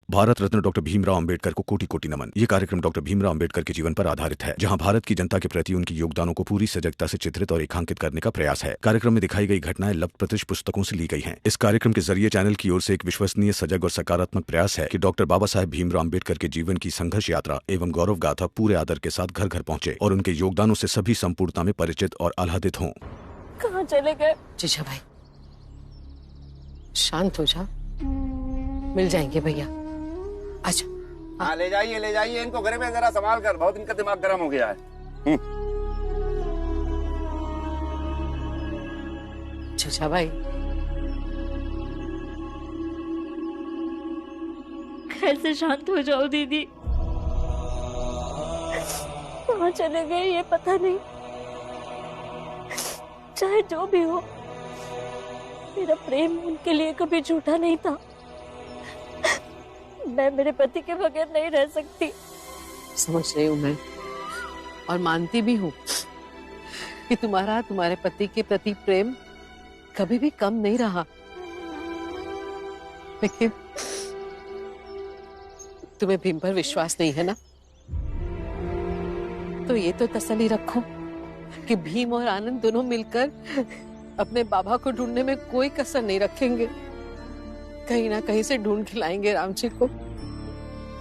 Bharat Ratna doctor Bhimrao Ambedkar को कोटि कोटि नमन। ये कार्यक्रम डॉक्टर भीमराव अंबेडकर के जीवन पर आधारित है, जहां भारत की जनता के प्रति उनके योगदानों को पूरी सजगता से चित्रित और रेखांकित करने का प्रयास है। कार्यक्रम में दिखाई गई घटनाएं लब्ध प्रतिष्ठ पुस्तकों से ली गई हैं। इस कार्यक्रम के जरिए चैनल की ओर से एक विश्वसनीय, सजग और सकारात्मक प्रयास है कि डॉक्टर बाबा साहेब भीमराव अंबेडकर के जीवन की संघर्ष यात्रा एवं गौरव गाथा पूरे आदर के साथ घर घर पहुंचे और उनके योगदानों से सभी संपूर्णता में परिचित और आह्लादित हों। कहाँ चले गए? जीजा भाई शांत हो जा, मिल जाएंगे भैया। अच्छा हाँ ले जाइए इनको घर में जरा संभाल कर, बहुत इनका दिमाग गर्म हो गया है। जीजा भाई कैसे शांत हो जाओ दीदी? कहाँ चले गए ये पता नहीं। चाहे जो भी हो, मेरा प्रेम उनके लिए कभी झूठा नहीं था। मैं मेरे पति के बगैर नहीं रह सकती। समझ रही हूँ मैं, और मानती भी हूँ कि तुम्हारा तुम्हारे पति के प्रति प्रेम कभी भी कम नहीं रहा। लेकिन तुम्हें भीम पर विश्वास नहीं है ना, तो ये तो तसल्ली रखो कि भीम और आनंद दोनों मिलकर अपने बाबा को ढूंढने में कोई कसर नहीं रखेंगे। कहीं ना कहीं से ढूंढ के लाएंगे राम जी को।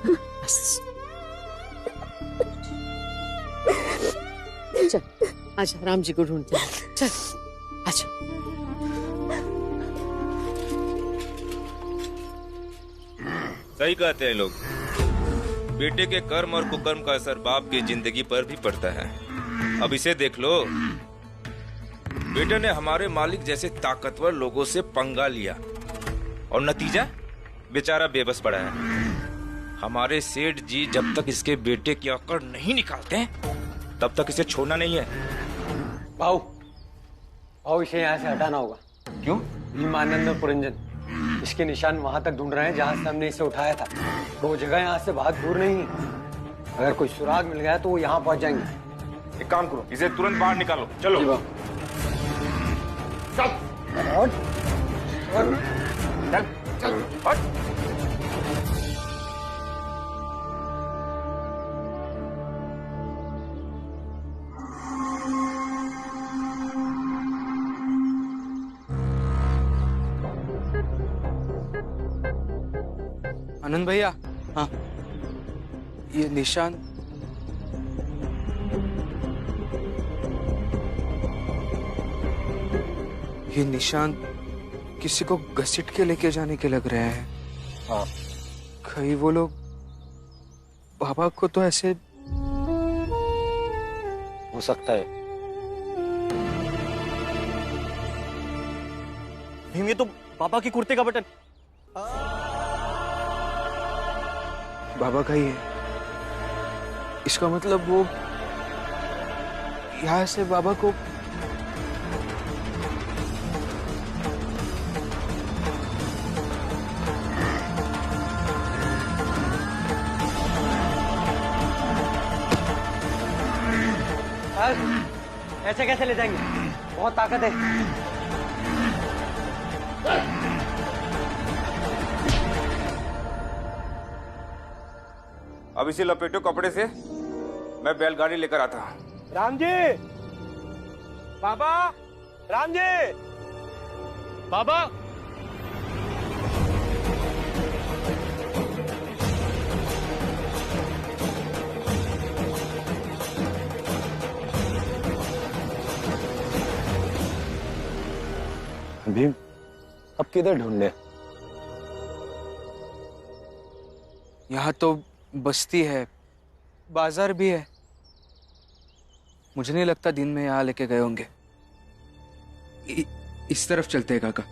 बस चल आजा, राम जी को ढूंढते हैं। चल आजा। सही कहते हैं लोग, बेटे के कर्म और कुकर्म का असर बाप की जिंदगी पर भी पड़ता है। अब इसे देख लो, बेटे ने हमारे मालिक जैसे ताकतवर लोगों से पंगा लिया और नतीजा बेचारा बेबस पड़ा है। हमारे सेठ जी जब तक इसके बेटे की अकड़ नहीं निकालते हैं तब तक इसे छोड़ना नहीं है। भाऊ इसे यहाँ से हटाना होगा। क्यों? भीमानंद और पुरंजन इसके निशान वहां तक ढूंढ रहे हैं जहां से हमने इसे उठाया था। वो जगह यहाँ से बहुत दूर नहीं है। अगर कोई सुराग मिल गया तो वो यहाँ पहुंच जाएंगे। एक काम करो, इसे तुरंत बाहर निकालो। चलो चल चल चल हट। आनंद भैया, हाँ ये निशान किसी को घसीट के लेके जाने के लग रहे हैं। हाँ कहीं वो लोग बाबा को तो ऐसे हो सकता है। भीम, ये तो पापा की कुर्ते का बटन। बाबा का ही है। इसका मतलब वो यहाँ से बाबा को ऐसे कैसे ले जाएंगे? बहुत ताकत है। अब इसे लपेटो कपड़े से, मैं बैलगाड़ी लेकर आता हूँ। राम जी, बाबा, राम जी, बाबा। भीम अब किधर ढूंढने? यहाँ तो बस्ती है, बाजार भी है। मुझे नहीं लगता दिन में यहाँ लेके गए होंगे। इस तरफ चलते हैं काका।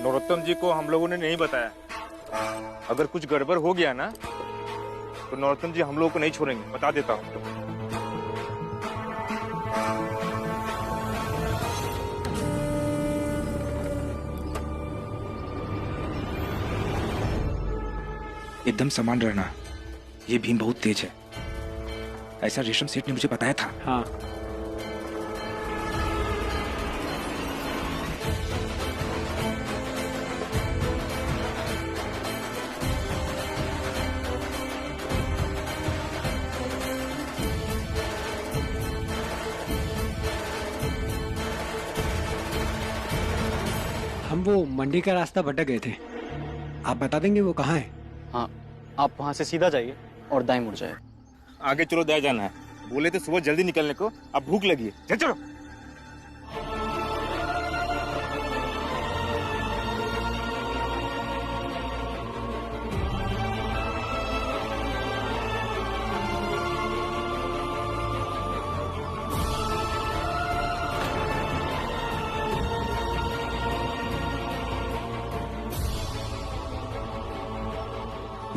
नरोत्तम जी को हम लोगों ने नहीं बताया। अगर कुछ गड़बड़ हो गया ना तो नरोत्तम जी हम लोगों को नहीं छोड़ेंगे, बता देता हूँ। एकदम सामान रहना, ये भीम बहुत तेज है। ऐसा रेशम सेठ ने मुझे बताया था। हाँ वो मंडी का रास्ता भटक गए थे। आप बता देंगे वो कहाँ है? हाँ, आप वहाँ से सीधा जाइए और दाएं मुड़ जाइए। आगे चलो, दाएं जाना है। बोले थे सुबह जल्दी निकलने को, अब भूख लगी है। चल चलो।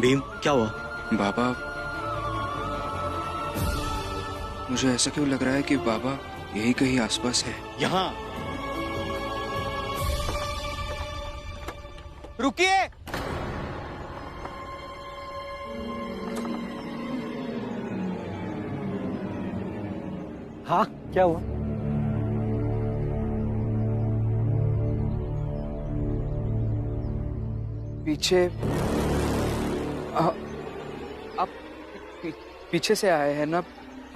भीम, क्या हुआ? बाबा, मुझे ऐसा क्यों लग रहा है कि बाबा यही कहीं आसपास है। यहाँ रुकिए। हाँ, क्या हुआ? पीछे आप पीछे से आए हैं ना?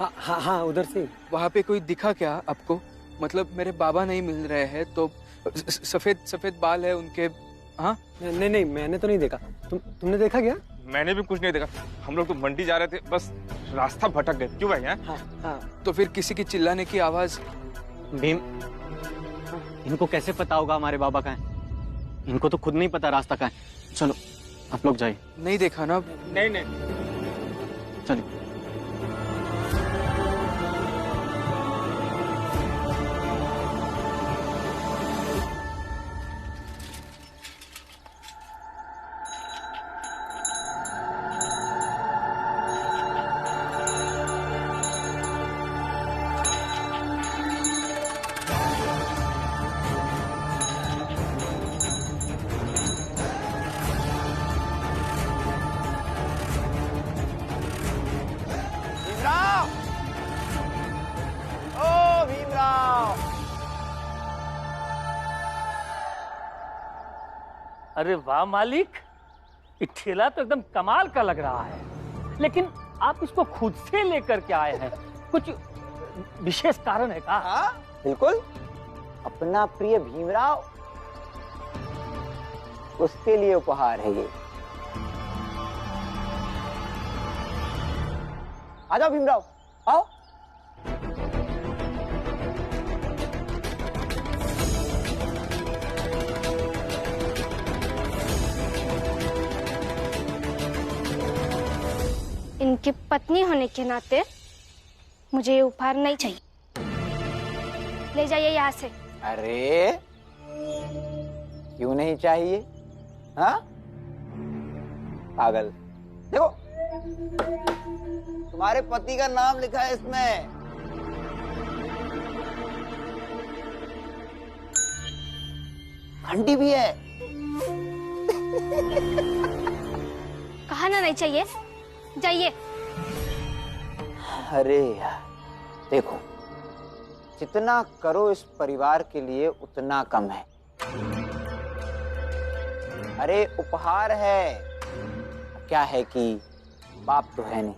हाँ हाँ हाँ, उधर से। वहाँ पे कोई दिखा क्या आपको? मतलब मेरे बाबा नहीं मिल रहे हैं, तो सफेद सफेद बाल है उनके। हाँ, नहीं नहीं, मैंने तो नहीं देखा। तुमने देखा क्या? मैंने भी कुछ नहीं देखा। हम लोग तो मंडी जा रहे थे, बस रास्ता भटक गए। क्यों भाई? हाँ हाँ। तो फिर किसी की चिल्लाने की आवाज। भीम, इनको कैसे पता होगा हमारे बाबा का है? इनको तो खुद नहीं पता रास्ता का है। चलो आप लोग जाइए। नहीं देखा ना? नहीं नहीं। चलिए। अरे वाह मालिक, ये ठेला तो एकदम कमाल का लग रहा है, लेकिन आप इसको खुद से लेकर के आए हैं, कुछ विशेष कारण है क्या? हाँ बिल्कुल, अपना प्रिय भीमराव, उसके लिए उपहार है ये। आ जाओ भीमराव, आओ। इनकी पत्नी होने के नाते मुझे ये उपहार नहीं चाहिए। ले जाइए यहाँ से। अरे क्यों नहीं चाहिए? हाँ पागल, देखो तुम्हारे पति का नाम लिखा है इसमें। घंटी भी है। कहा ना नहीं चाहिए, जाइए। अरे यार देखो, जितना करो इस परिवार के लिए उतना कम है। अरे उपहार है, क्या है कि बाप तो है नहीं,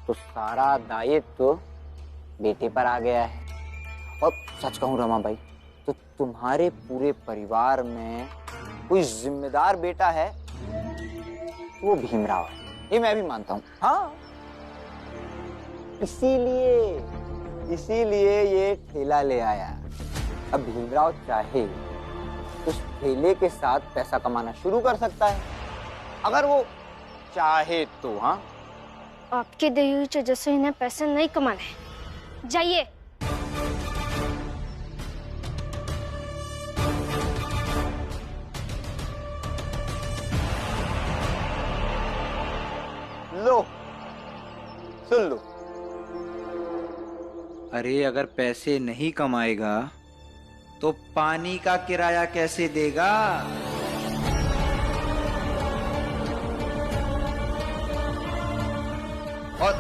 तो सारा दायित्व तो बेटे पर आ गया है। और सच कहूं रमा भाई, तो तुम्हारे पूरे परिवार में कोई जिम्मेदार बेटा है तो वो भीमराव है, ये मैं भी मानता हूँ। हाँ इसीलिए ये ठेला ले आया। अब भीमराव चाहे उस ठेले के साथ पैसा कमाना शुरू कर सकता है, अगर वो चाहे तो। हाँ आपके दी हुई वजह से इन्हें पैसे नहीं कमाने हैं, जाइए। लो सुन लो। अरे अगर पैसे नहीं कमाएगा तो पानी का किराया कैसे देगा? और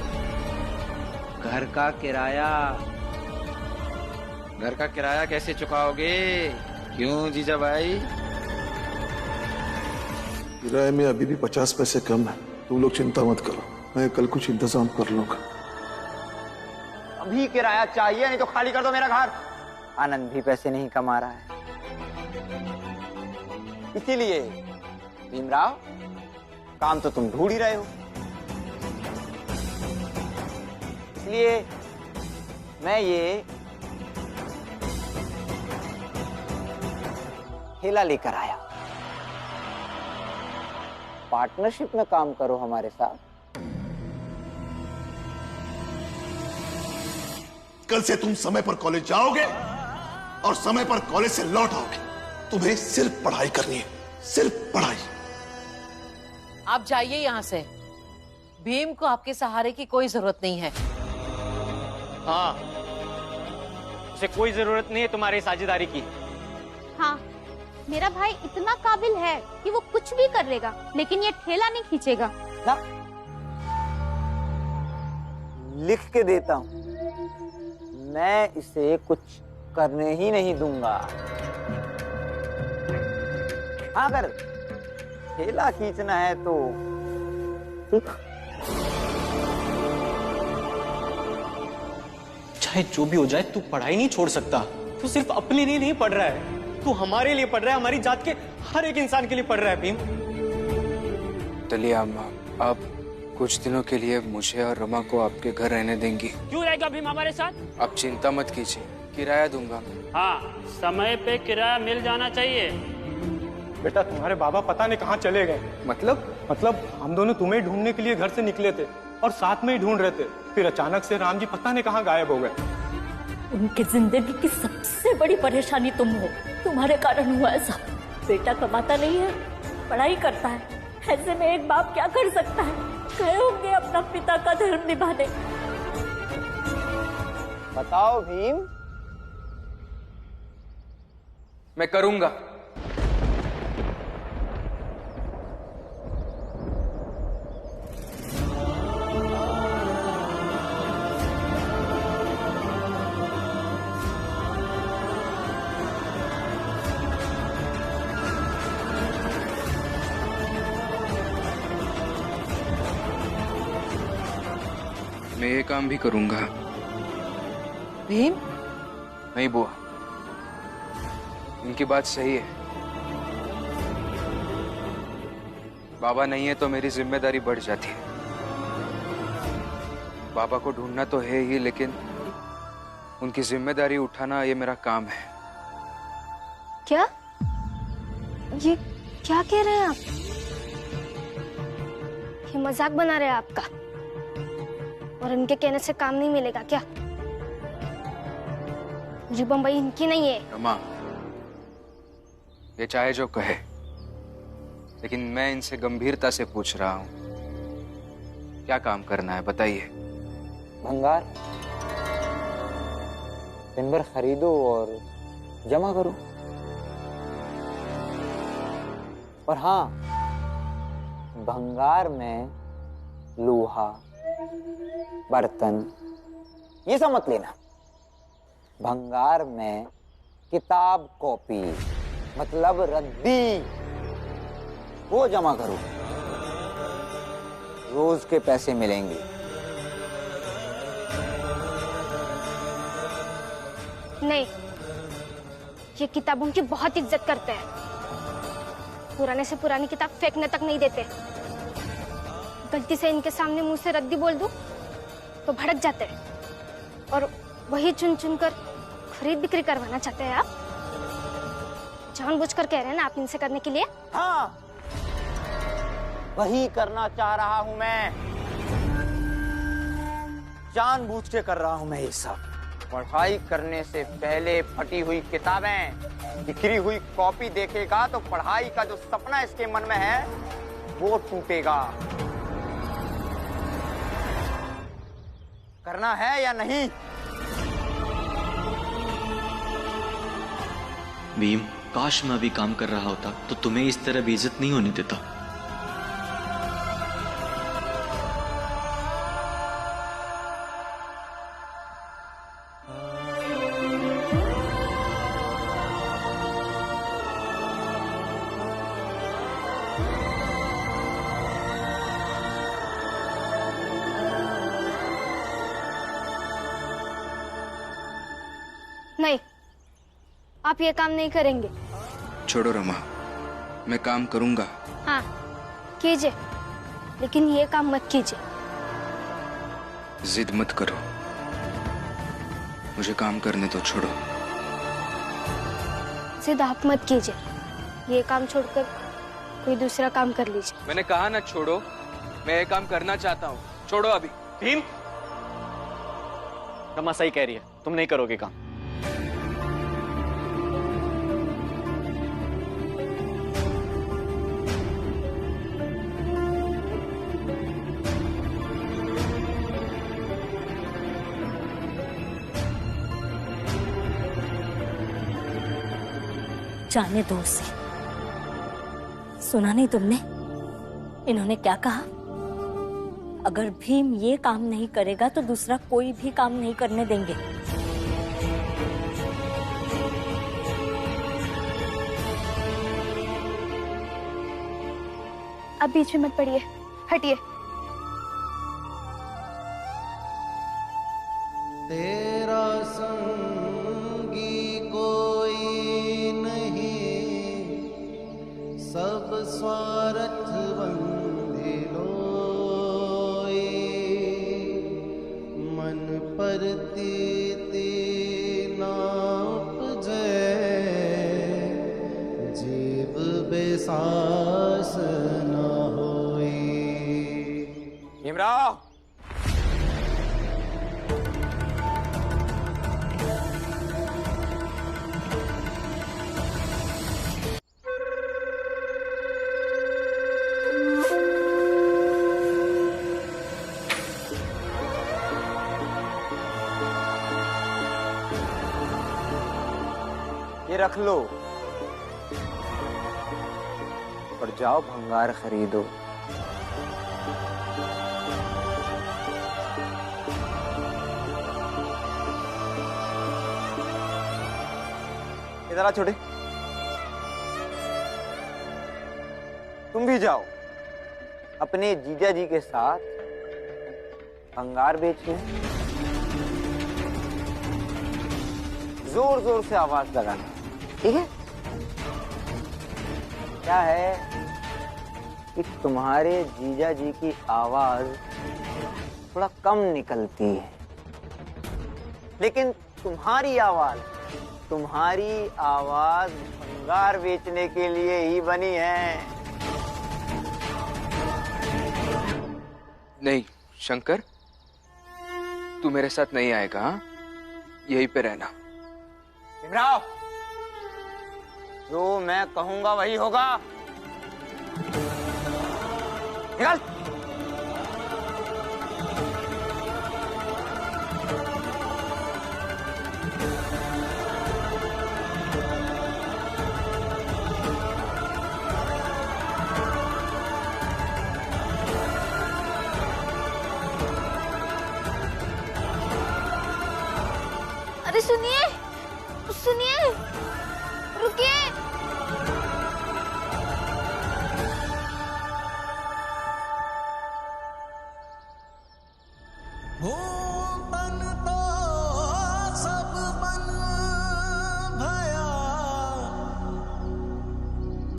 घर का किराया कैसे चुकाओगे? क्यों जीजा भाई? किराए में अभी भी 50 पैसे कम है। तुम लोग चिंता मत करो, मैं कल कुछ इंतजाम कर लूंगा। अभी किराया चाहिए, नहीं तो खाली कर दो मेरा घर। आनंद भी पैसे नहीं कमा रहा है, इसीलिए भीमराव, काम तो तुम ढूंढ ही रहे हो, इसलिए मैं ये ठेला लेकर आया। पार्टनरशिप में काम करो हमारे साथ। कल से तुम समय पर कॉलेज जाओगे और समय पर कॉलेज से लौट आओगे। तुम्हें सिर्फ पढ़ाई करनी है, सिर्फ पढ़ाई। आप जाइए यहाँ से। भीम को आपके सहारे की कोई जरूरत नहीं है। हाँ, उसे कोई जरूरत नहीं है तुम्हारी साझेदारी की। हाँ, मेरा भाई इतना काबिल है कि वो कुछ भी कर लेगा, लेकिन ये ठेला नहीं खींचेगा। ना, लिख के देता हूं, मैं इसे कुछ करने ही नहीं दूंगा। अगर ठेला खींचना है तो चाहे जो भी हो जाए, तू पढ़ाई नहीं छोड़ सकता। तू सिर्फ अपने लिए नहीं पढ़ रहा है, तू हमारे लिए पढ़ रहा है, हमारी जात के हर एक इंसान के लिए पढ़ रहा है भीम। चलिए अम्मा, आप कुछ दिनों के लिए मुझे और रमा को आपके घर रहने देंगी? क्यों रहेगा भीम हमारे साथ? आप चिंता मत कीजिए, किराया दूंगा। हाँ, समय पे किराया मिल जाना चाहिए। बेटा, तुम्हारे बाबा पता नहीं कहाँ चले गए। मतलब हम दोनों तुम्हें ढूंढने के लिए घर से निकले थे और साथ में ही ढूंढ रहे थे, फिर अचानक से राम जी पता नहीं कहाँ गायब हो गए। उनकी जिंदगी की सबसे बड़ी परेशानी तुम हो, तुम्हारे कारण हुआ ऐसा। बेटा कमाता नहीं है, पढ़ाई करता है, ऐसे में एक बाप क्या कर सकता है? गए होंगे अपना पिता का धर्म निभाने। बताओ भीम। मैं करूंगा। मैं ये काम भी करूंगा। भीम? नहीं बुआ, इनकी बात सही है। बाबा नहीं है तो मेरी जिम्मेदारी बढ़ जाती है। बाबा को ढूंढना तो है ही, लेकिन उनकी जिम्मेदारी उठाना ये मेरा काम है। क्या? ये क्या कह रहे हैं आप? ये मजाक बना रहे हैं आपका? और इनके कहने से काम नहीं मिलेगा क्या? मुझे बम्बई इनकी नहीं है। रमा, ये चाहे जो कहे, लेकिन मैं इनसे गंभीरता से पूछ रहा हूं, क्या काम करना है बताइए। भंगार दिन भर खरीदो और जमा करो। और हाँ, भंगार में लोहा, बर्तन ये सब मत लेना। भंगार में किताब कॉपी मतलब रद्दी, वो जमा करो। रोज के पैसे मिलेंगे। नहीं, ये किताबों की बहुत इज्जत करते हैं। पुराने से पुरानी किताब फेंकने तक नहीं देते। गलती से इनके सामने मुंह से रद्दी बोल दूं तो भड़क जाते हैं, और वही चुन चुन कर खरीद बिक्री करवाना चाहते हैं आप। जानबूझकर कह रहे हैं ना आप इनसे करने के लिए? हाँ, वही करना चाह रहा हूं मैं। जानबूझ के कर रहा हूं मैं ये सब। पढ़ाई करने से पहले फटी हुई किताबें, बिखरी हुई कॉपी देखेगा तो पढ़ाई का जो सपना इसके मन में है वो टूटेगा। करना है या नहीं? भीम, काश मैं अभी काम कर रहा होता तो तुम्हें इस तरह बेइज्जत नहीं होने देता। नहीं, आप ये काम नहीं करेंगे। छोड़ो रमा, मैं काम करूंगा। हाँ कीजिए, लेकिन ये काम मत कीजिए। जिद मत करो, मुझे काम करने तो छोड़ो। जिद आप मत कीजिए, ये काम छोड़कर कोई दूसरा काम कर लीजिए। मैंने कहा ना छोड़ो, मैं ये काम करना चाहता हूँ, छोड़ो अभी। भीम, रमा सही कह रही है, तुम नहीं करोगे काम। जाने दो उसे। सुना नहीं तुमने इन्होंने क्या कहा? अगर भीम ये काम नहीं करेगा तो दूसरा कोई भी काम नहीं करने देंगे। अब बीच में मत पड़िए, हटिए। तेरा संगी कोई नहीं, सब स्वार्थ बंधि लोई, मन परतीति नाप जय, जीव बेसास न होई। भीमराव, ये रख लो और जाओ भंगार खरीदो। इधर आ छोटे, तुम भी जाओ अपने जीजा जी के साथ भंगार बेचने। जोर जोर से आवाज लगाना, ठीक है? क्या है कि तुम्हारे जीजा जी की आवाज थोड़ा कम निकलती है, लेकिन तुम्हारी आवाज भंगार बेचने के लिए ही बनी है। नहीं शंकर, तू मेरे साथ नहीं आएगा। हाँ, यहीं पे रहना। भीमराव, जो मैं कहूंगा वही होगा। निकल। अरे सुनिए, सुनिए, रुकिए। बन तो सब बन भया,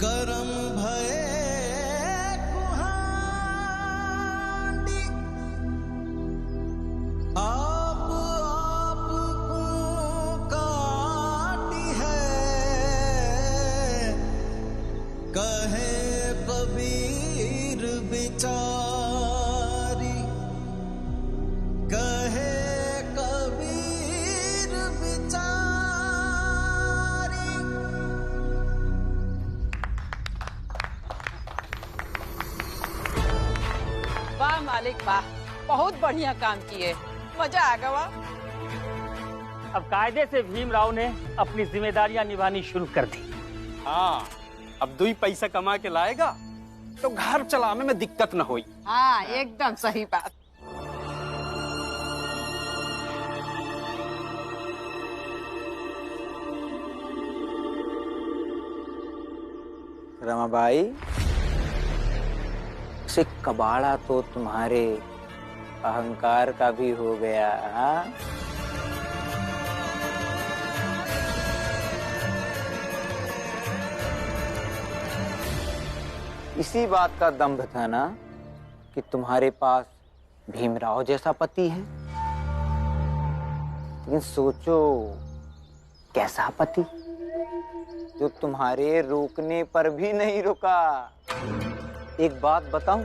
करम भये कुहाड़ी। आप को काटी है, कहे कबीर बिचारी, कहे कबीर बिचारी। वाह मालिक वाह, बहुत बढ़िया काम किए, मजा आ गया। अब कायदे से भीमराव ने अपनी जिम्मेदारियां निभानी शुरू कर दी। हाँ, अब 2 पैसा कमा के लाएगा तो घर चलाने में दिक्कत न होई। हाँ एकदम सही बात। रमाबाई, से कबाड़ा तो तुम्हारे अहंकार का भी हो गया। हाँ? इसी बात का दम्भ था ना कि तुम्हारे पास भीमराव जैसा पति है। लेकिन सोचो, कैसा पति जो तुम्हारे रोकने पर भी नहीं रुका। एक बात बताऊं,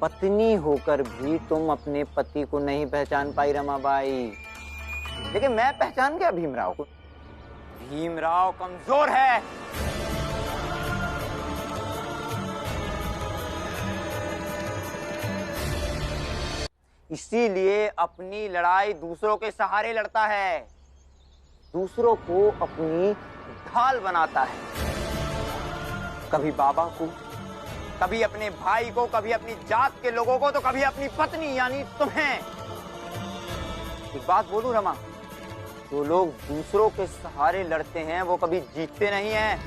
पत्नी होकर भी तुम अपने पति को नहीं पहचान पाई रमाबाई, लेकिन मैं पहचान गया भीमराव को। भीमराव कमजोर है। इसीलिए अपनी लड़ाई दूसरों के सहारे लड़ता है, दूसरों को अपनी ढाल बनाता है। कभी बाबा को, कभी अपने भाई को, कभी अपनी जात के लोगों को, तो कभी अपनी पत्नी यानी तुम्हें। एक बात बोलूं रमा, जो लोग दूसरों के सहारे लड़ते हैं वो कभी जीतते नहीं हैं।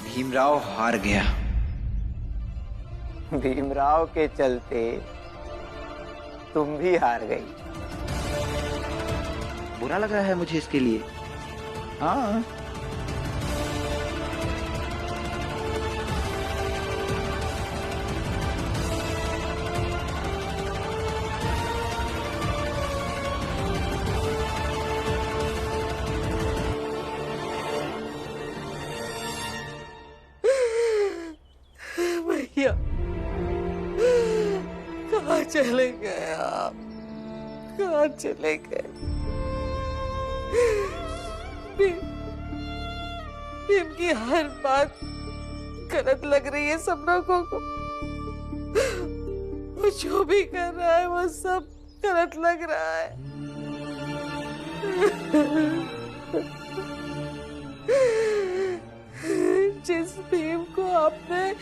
भीमराव हार गया। भीमराव के चलते तुम भी हार गई। बुरा लग रहा है मुझे इसके लिए। हाँ, भैया कहाँ चले गए आप? कहाँ चले गए? भीम की हर बात गलत लग रही है सब लोगों को। वो जो भी कर रहा है वो सब गलत लग रहा है। जिस भीम को आपने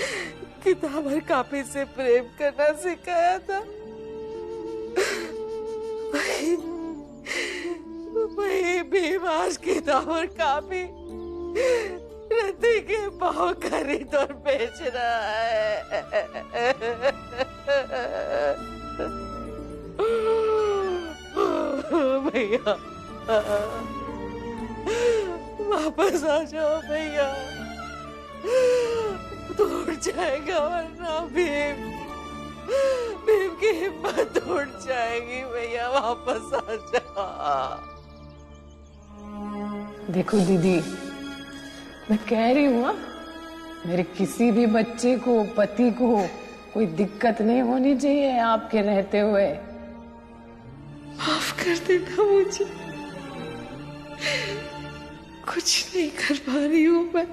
किताब और कापी से प्रेम करना सिखाया था, वही भीम आज किताब और कापी रद्दी के भाव खरीद और बेच रहा है। भैया वापस आ जाओ भैया, टूट जाएगा वरना भीम की हिम्मत टूट जाएगी। भैया वापस आ जाओ। देखो दीदी, मैं कह रही हूँ मेरे किसी भी बच्चे को, पति को कोई दिक्कत नहीं होनी चाहिए आपके रहते हुए। माफ कर देना मुझे, कुछ नहीं कर पा रही हूँ मैं।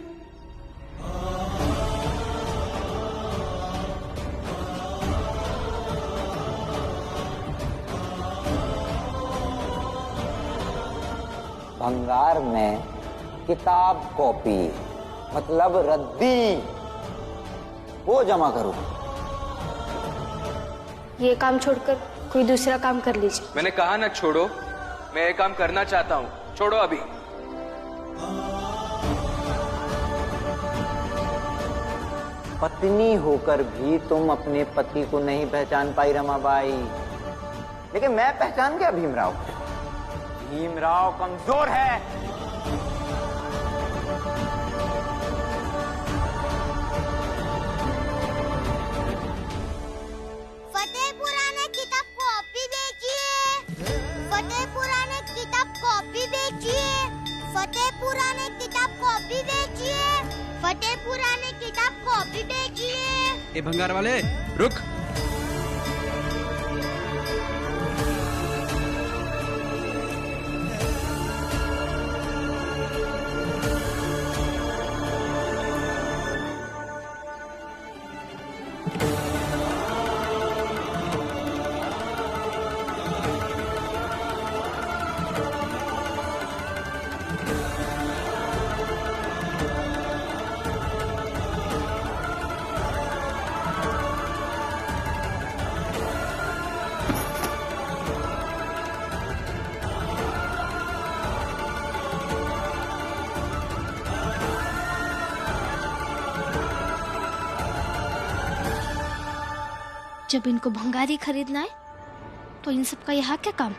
भंगार में किताब कॉपी मतलब रद्दी, वो जमा करो। ये काम छोड़कर कोई दूसरा काम कर लीजिए। मैंने कहा ना छोड़ो, मैं ये काम करना चाहता हूँ, छोड़ो अभी। पत्नी होकर भी तुम अपने पति को नहीं पहचान पाई रमाबाई, लेकिन मैं पहचान गया भीमराव को। भीमराव कमजोर है। फतेहपुरा ने किताब कॉपी बेचिए, फतेहपुरा ने किताब कॉपी बेचिए, फतेहपुरा ने किताब कॉपी बेचिए, फतेहपुरा ने किताब कॉपी बेचिए। ए भंगार वाले रुक। जब इनको भंगारी खरीदना है तो इन सब का यहाँ क्या काम?